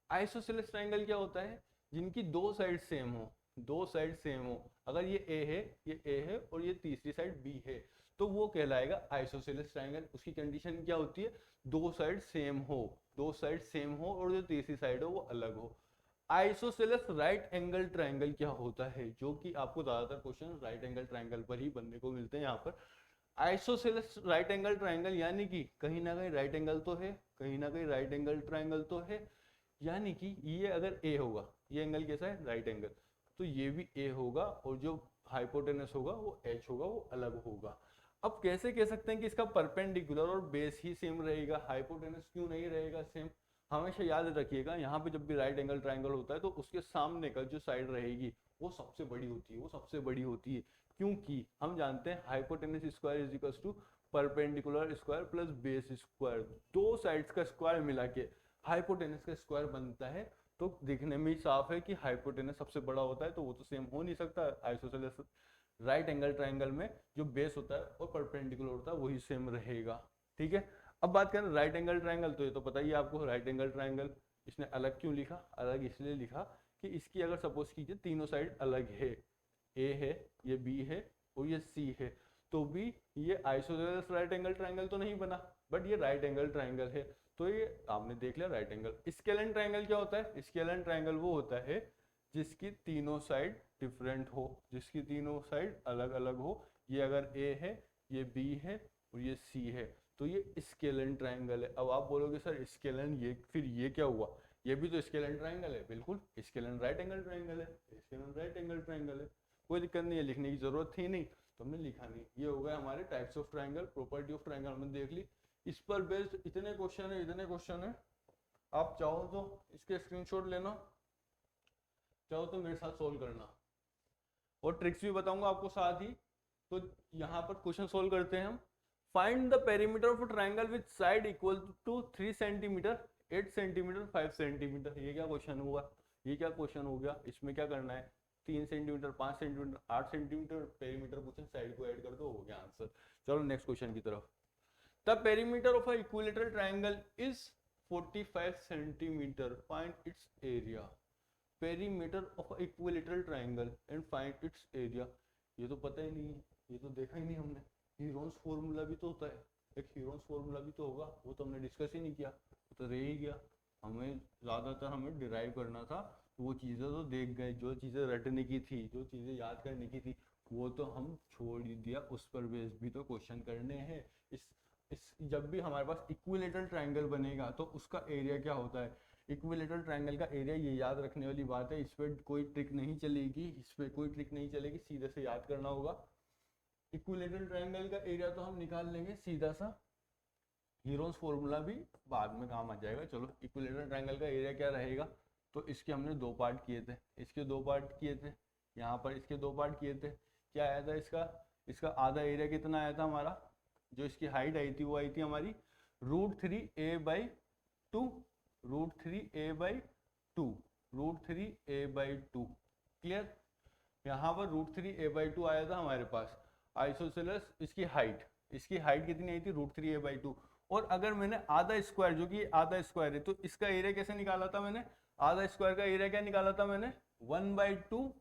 आइसोसेलेस ट्राइंगल क्या होता है, जिनकी 2 साइड सेम हो, 2 साइड सेम हो। अगर ये A है, ये A है, और ये तीसरी साइड B है, तो वो कहलाएगा आइसोसेलेस ट्राइंगल। उसकी कंडीशन क्या होती है, 2 साइड सेम हो, 2 साइड सेम हो, और जो तीसरी साइड हो वो अलग हो। आइसोसेलेस राइट एंगल ट्राइंगल क्या होता है, जो कि आपको ज्यादातर क्वेश्चन राइट एंगल ट्राइंगल पर ही बनने को मिलते हैं। यहाँ पर आइसोसेलेस राइट एंगल ट्राइंगल यानी कि कहीं ना कहीं राइट एंगल तो है, कहीं ना कहीं राइट एंगल ट्राइंगल तो है, यानी कि ये अगर A होगा, ये एंगल कैसा है, राइट एंगल, तो ये भी A होगा, और जो हाइपोटेनस होगा वो H होगा, वो अलग होगा। अब कैसे कह सकते हैं कि इसका परपेंडिकुलर और बेस ही सेम रहेगा, हाइपोटेनस क्यों नहीं रहेगा सेम। हमेशा याद रखिएगा, यहाँ पे जब भी राइट एंगल ट्राइंगल होता है तो उसके सामने का जो साइड रहेगी वो सबसे बड़ी होती है, वो सबसे बड़ी होती है, क्योंकि हम जानते हैं hypotenuse square is equal to perpendicular square plus base square. 2 sides का स्क्वायर मिला के हाइपोटेनस का स्क्वायर बनता है। तो दिखने में ही साफ है कि हाइपोटेनस सबसे बड़ा होता है, तो वो तो सेम हो नहीं सकता। आइसोसेलेस राइट एंगल ट्राइंगल में जो बेस होता है और परपेंडिकुलर होता है वही सेम रहेगा। ठीक है, अब बात करें राइट एंगल ट्राइंगल, तो ये तो पता ही है आपको राइट एंगल ट्राइंगल। इसने अलग क्यों लिखा, अलग इसलिए लिखा कि इसकी अगर सपोज कीजिए तीनों साइड अलग है, A है, ये B है, और ये C है, तो भी ये आइसोसेलेस राइट एंगल ट्राइंगल तो नहीं बना, बट ये राइट एंगल ट्राइंगल है। तो ये आपने देख लिया राइट एंगल। स्केलेन ट्राइंगल क्या होता है, स्केलेन ट्राइंगल वो होता है जिसकी तीनों साइड डिफरेंट हो, जिसकी तीनों साइड अलग अलग हो। ये अगर A है, ये B है, और ये C है, तो ये स्केलेन ट्राइंगल है। अब आप बोलोगे सर स्केलेन, ये फिर ये क्या हुआ, ये भी तो स्केलेन ट्राइंगल है। बिल्कुल, स्केलेन राइट एंगल ट्राइंगल है, स्केलेन राइट एंगल ट्राइंगल है, कोई दिक्कत नहीं है, लिखने की जरूरत थी नहीं तो हमने लिखा नहीं। ये हो गया हमारे types of triangle, property of triangle हमने देख ली। इस पर बेस्ड इतने क्वेश्चन है, इतने क्वेश्चन है, आप चाहो तो इसके स्क्रीनशॉट लेना, चाहो तो मेरे साथ सोल्व करना, और ट्रिक्स भी बताऊंगा आपको साथ ही। तो यहाँ पर क्वेश्चन सोल्व करते हैं हम। Find the perimeter of triangle with side equal to 3 centimetre, 8 centimetre, 5 centimetre. ये क्या क्वेश्चन हुआ, ये क्या क्वेश्चन हो गया, इसमें क्या करना है, 3 सेंटीमीटर, 5 सेंटीमीटर, 8 सेंटीमीटर पेरीमीटर पूछे, साइड को ऐड कर दो, हो गया आंसर। चलो नेक्स्ट क्वेश्चन की तरफ। The perimeter of a equilateral triangle is 45 centimetre, find it's area. Perimeter of a equilateral triangle and find its area. ये तो पता ही नहीं है, ये तो देखा ही नहीं हमने। हीरोन्स फॉर्मूला भी तो होता है, एक हीरोन्स फॉर्मूला भी तो होगा, वो तो हमने डिस्कस ही नहीं किया, वो तो रह ही गया। हमें ज़्यादातर हमें डिराइव करना था, वो चीज़ें तो देख गए, जो चीज़ें रटने की थी, जो चीज़ें याद करने की थी, वो तो हम छोड़ ही दिया। उस पर बेस भी तो क्वेश्चन करने हैं। इस जब भी हमारे पास इक्विलेटरल ट्रायंगल बनेगा तो उसका एरिया क्या होता है, इक्विलेटरल ट्रायंगल का एरिया, ये याद रखने वाली बात है, इस पर कोई ट्रिक नहीं चलेगी, इस पर कोई ट्रिक नहीं चलेगी, सीधे से याद करना होगा। इक्विलेटरल ट्रायंगल का एरिया तो हम निकाल लेंगे सीधा सा, हीरोन्स फॉर्मूला भी बाद में काम आ जाएगा। चलो इक्विलेटरल ट्रायंगल का एरिया क्या रहेगा, तो इसके हमने 2 पार्ट किए थे, इसके 2 पार्ट किए थे, यहाँ पर इसके 2 पार्ट किए थे। क्या आया था इसका आधा एरिया कितना आया था हमारा, जो इसकी हाइट आई थी वो आई थी हमारी √3a/2, √3a/2, √3a/2। क्लियर, यहाँ पर √3a/2 आया था हमारे पास। आइसोसेलेस इसकी हाइट कितनी आई थी, √3a/2। और अगर मैंने आधा स्क्वायर, जो कि आधा स्क्वायर है, तो इसका एरिया कैसे निकाला था मैंने, आधा स्क्वायर का एरिया क्या निकाला था मैंने, 1/2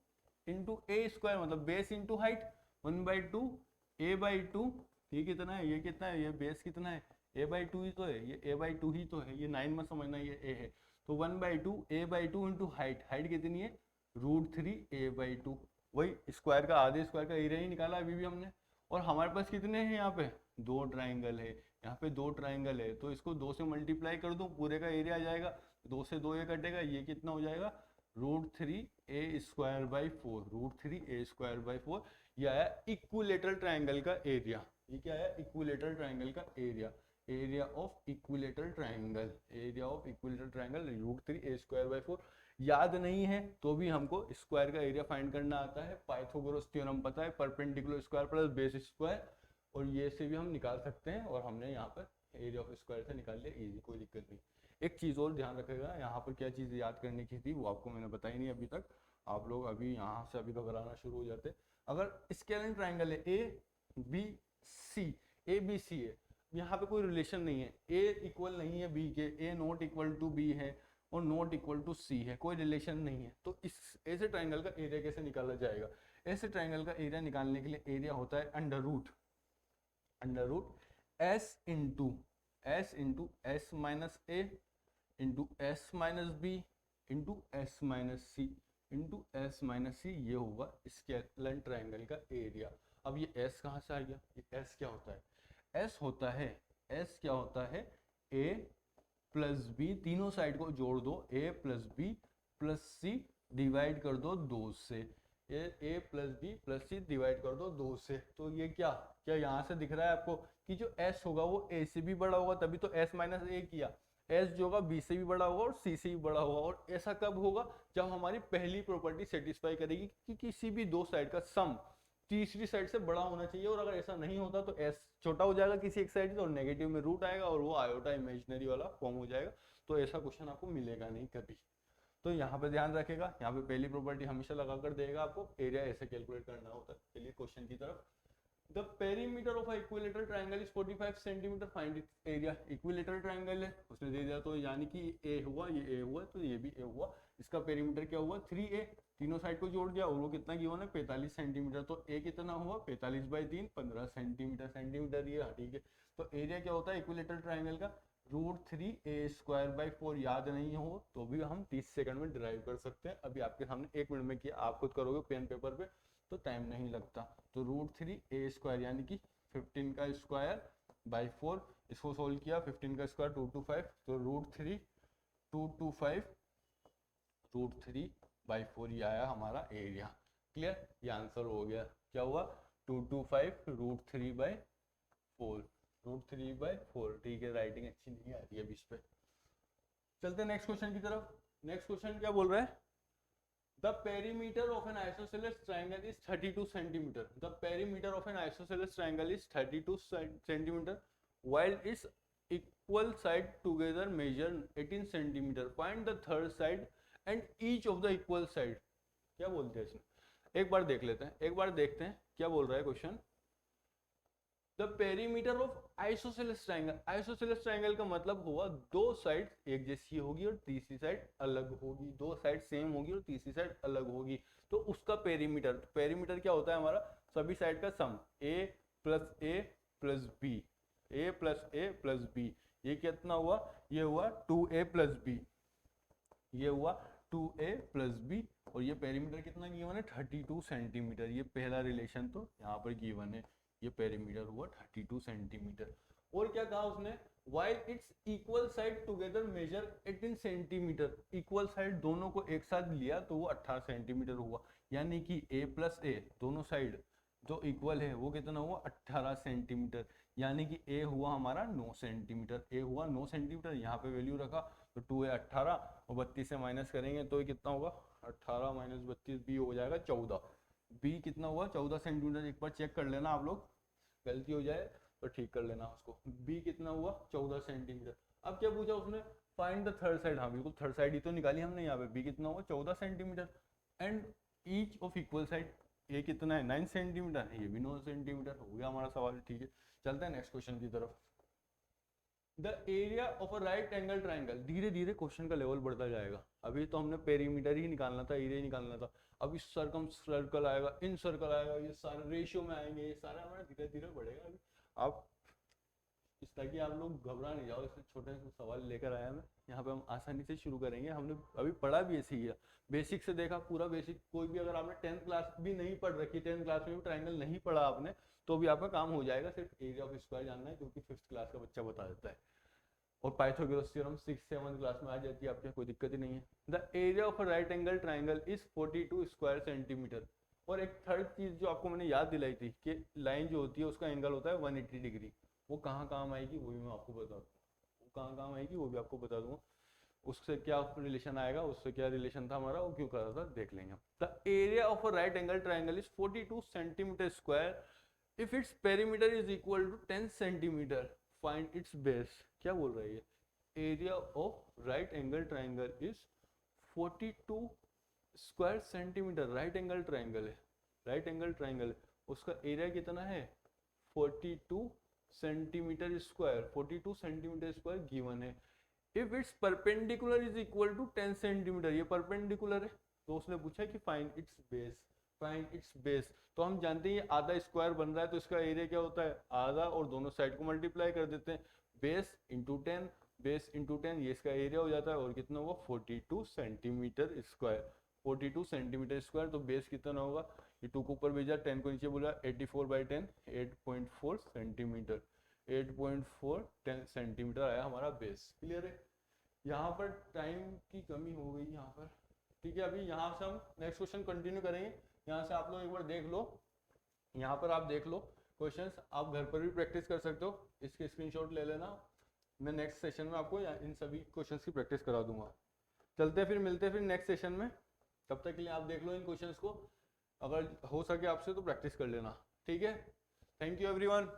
इंटू ए स्क्वायर, मतलब बेस इंटू हाइट, 1/2 a/2। ये कितना है, ये कितना है, ये बेस कितना है, a/2 ही तो है, ये a/2 ही तो है, ये 9 मत समझना, ये a है। तो 1/2 a/2 इंटू हाइट कितनी है, √3a/2। वही स्क्वायर का, आधे स्क्वायर का एरिया ही निकाला अभी भी हमने। और हमारे पास कितने हैं यहाँ पे, 2 ट्राइंगल है, यहाँ पे 2 ट्राइंगल है, तो इसको 2 से मल्टीप्लाई कर दो, पूरे का एरिया आ जाएगा। 2 से 2 ये कटेगा, ये कितना हो जाएगा, √3a²/4, √3a²/4। ये आया इक्विलेटरल ट्राइंगल का एरिया। ये क्या है, इक्विलेटरल ट्राइंगल का area, area of equilateral triangle, area of equilateral triangle √3a²/4। याद नहीं है तो भी हमको स्क्वायर का एरिया फाइंड करना आता है, पाइथागोरस थ्योरम पता है, perpendicular square plus base square, और ये से भी हम निकाल सकते हैं। और हमने यहाँ पर एरिया ऑफ स्क्वायर से निकाल लिया, इजी, कोई दिक्कत नहीं। एक चीज़ और ध्यान रखेगा, यहाँ पर क्या चीज़ याद करने की थी वो आपको मैंने बताई नहीं अभी तक, आप लोग अभी यहाँ से अभी घबराना शुरू हो जाते। अगर स्केलिन ट्राइंगल है ABC है, यहाँ पे कोई रिलेशन नहीं है, A इक्वल नहीं है B के, A not equal to B है और नॉट इक्वल टू C है, कोई रिलेशन नहीं है, तो इस ऐसे ट्राइंगल का एरिया कैसे निकाला जाएगा। ऐसे ट्राइंगल का एरिया निकालने के लिए एरिया होता है under root S into S minus A into S minus B into S minus C into S minus C, ये होगा स्केलिन ट्राइंगल का एरिया। अब ये S कहाँ से आ गया, ये S क्या होता है, S क्या होता है A प्लस B, तीनों साइड को जोड़ दो, A plus B plus C divide कर दो 2 से, A plus B plus C divide कर दो 2 से। तो ये क्या यहाँ से दिख रहा है आपको कि जो S होगा वो A से भी बड़ा होगा, तभी तो S माइनस A किया। S जो होगा B से भी बड़ा होगा और C से भी बड़ा होगा। और ऐसा कब होगा, जब हमारी पहली प्रॉपर्टी सेटिस्फाई करेगी कि किसी भी 2 साइड का सम तीसरी साइड से बड़ा होना चाहिए। और अगर ऐसा नहीं होता तो S छोटा हो जाएगा किसी एक साइड से, और नेगेटिव में रूट आएगा और वो आयोटा इमेजिनरी वाला फॉर्म हो जाएगा। तो ऐसा क्वेश्चन आपको मिलेगा नहीं कभी। तो यहाँ पे ध्यान रखेगा, यहाँ पे पहली प्रॉपर्टी हमेशा लगा कर देगा आपको, एरिया ऐसे कैलकुलेट करना होता है। चलिए क्वेश्चन की तरफ। The perimeter of equilateral triangle is 45 centimetre, find it's area. Equilateral triangle है, उसने दे दिया, तो यानी कि A हुआ, ये A हुआ, तो ये भी A हुआ। इसका पेरीमीटर क्या हुआ, 3A, तीनों साइड को जोड़ दिया, और वो कितना गिवन है, 45 सेंटीमीटर। तो A कितना हुआ, 45/3, 15 सेंटीमीटर ये, ठीक है। तो एरिया क्या होता है इक्विलेटरल ट्राइंगल का, √3a²/4। याद नहीं हो तो भी हम 30 सेकंड में डिराइव कर सकते हैं। अभी आपके सामने 1 मिनट में किया, आप खुद करोगे पेन पेपर पे तो टाइम नहीं लगता। तो √3a² यानी कि 15 का स्क्वायर बाई 4, इसको सोल्व किया, 15 का स्क्वायर 225, तो √3/4 ये आया हमारा एरिया। क्लियर, ये आंसर हो गया। क्या हुआ, 225 √3/4, ठीक है। राइटिंग अच्छी नहीं आ रही है अभी इस पे। चलते हैं नेक्स्ट क्वेश्चन की तरफ। नेक्स्ट क्वेश्चन क्या बोल रहा है, the perimeter of N isosceles triangle is 32 centimetre. The perimeter of N isosceles triangle is 32 centimetre while its equal side together measure 18 centimeter. Find the third side and each of the equal side. क्या बोलते हैं इसमें, एक बार देख लेते हैं, एक बार देखते हैं क्या बोल रहा है question. The perimeter of isosceles triangle, isosceles triangle का मतलब हुआ दो साइड एक जैसी होगी और तीसरी साइड अलग होगी, दो साइड सेम होगी और तीसरी साइड अलग होगी, तो उसका पेरीमीटर, पेरीमीटर क्या होता है हमारा, सभी साइड का सम, ए प्लस बी, ए प्लस बी, ये कितना हुआ, ये हुआ 2a प्लस बी, ये हुआ 2a प्लस बी, और ये पेरीमीटर कितना गिवन है 32 सेंटीमीटर, ये पहला रिलेशन तो यहाँ पर गिवन है, ये पेरीमीटर हुआ 32 सेंटीमीटर। और क्या कहा उसने, while its equal side together measure 18 centimetre, equal side दोनों को एक साथ लिया तो वो 18 सेंटीमीटर हुआ, यानी कि a प्लस ए दोनों साइड जो इक्वल है वो कितना हुआ 18 सेंटीमीटर, यानी कि a हुआ हमारा 9 सेंटीमीटर, a हुआ 9 सेंटीमीटर, यहाँ पे वैल्यू रखा तो 2 है 18 और 32 से माइनस करेंगे तो ये कितना होगा 18 माइनस 32 b हो जाएगा 14, b कितना हुआ 14 सेंटीमीटर, एक बार चेक कर लेना आप लोग, गलती हो जाए तो ठीक कर लेना उसको, b कितना हुआ 14 सेंटीमीटर। अब क्या पूछा उसने, फाइंड द थर्ड साइड, हाँ बिल्कुल थर्ड साइड ही तो निकाली हमने यहाँ पे, b कितना हुआ 14 centimetre and each of equal side, ये कितना है 9 सेंटीमीटर, ये भी 9 सेंटीमीटर, हो गया हमारा सवाल। ठीक है, चलते हैं नेक्स्ट क्वेश्चन की तरफ। The area of a right angle triangle, धीरे धीरे क्वेश्चन का लेवल बढ़ता जाएगा, अभी तो हमने पेरीमीटर ही निकालना था, एरिया ही निकालना था, अब इस सर्कम सर्कल आएगा, इन सर्कल आएगा, ये सारे रेशियो में आएंगे, ये सारा हमारा धीरे धीरे बढ़ेगा। अभी आप इस ताकि आप लोग घबरा नहीं जाओ, इससे छोटे से सवाल लेकर आया मैं, यहाँ पे हम आसानी से शुरू करेंगे, हमने अभी पढ़ा भी ऐसे ही है, बेसिक से देखा पूरा बेसिक, कोई भी अगर आपने 10th क्लास भी नहीं पढ़ रखी, 10th क्लास में भी ट्राइंगल नहीं पढ़ा आपने, तो भी आपका काम हो जाएगा, सिर्फ एरिया ऑफ स्क्वायर जानना है, क्योंकि 5th क्लास का बच्चा बता देता है, और Pythagoras theorem 6th 7th class में आ जाती है आपके, कोई दिक्कत ही नहीं है। The area of a right angle triangle is 42 square centimetre. और एक थर्ड चीज जो आपको मैंने याद दिलाई थी कि लाइन जो होती है उसका एंगल होता है 180 डिग्री, वो कहाँ काम आएगी वो भी मैं आपको बता दूँ, वो कहाँ काम आएगी वो भी आपको बता दूंगा, उससे क्या रिलेशन आएगा, उससे क्या रिलेशन था हमारा, वो क्यों कर रहा था देख लेंगे। The area of a right angle triangle is 42 centimetre square if its perimeter is equal to 10 centimetre, find its base. क्या बोल रहा है ये, area of right angle triangle is 42 square centimetre, right angle triangle है, right angle triangle है, उसका area कितना है 42 centimetre square, 42 centimetre square given है। If its perpendicular is equal to 10 centimetre, ये परपेंडिकुलर है, तो उसने पूछा कि find its base, find its base, तो हम जानते हैं ये आधा स्क्वायर बन रहा है तो इसका एरिया क्या होता है आधा, और दोनों साइड को मल्टीप्लाई कर देते हैं, बेस इंटू 10, बेस इंटू 10, ये इसका एरिया हो जाता है, और कितना होगा 42 सेंटीमीटर स्क्वायर, 42 सेंटीमीटर स्क्वायर, तो बेस कितना होगा, ये 2 को ऊपर भेजा 10 को नीचे बोला 84/10, 8.4 सेंटीमीटर, 8.4 सेंटीमीटर आया हमारा बेस। क्लियर है, यहाँ पर टाइम की कमी हो गई यहाँ पर। ठीक है, अभी यहाँ से हम नेक्स्ट क्वेश्चन कंटिन्यू करेंगे, यहाँ से आप लोग एक बार देख लो, यहाँ पर आप देख लो क्वेश्चंस, आप घर पर भी प्रैक्टिस कर सकते हो, इसके स्क्रीनशॉट ले लेना, मैं नेक्स्ट सेशन में आपको इन सभी क्वेश्चंस की प्रैक्टिस करा दूंगा। चलते हैं फिर, मिलते हैं फिर नेक्स्ट सेशन में, तब तक के लिए आप देख लो इन क्वेश्चंस को, अगर हो सके आपसे तो प्रैक्टिस कर लेना। ठीक है, थैंक यू एवरीवन।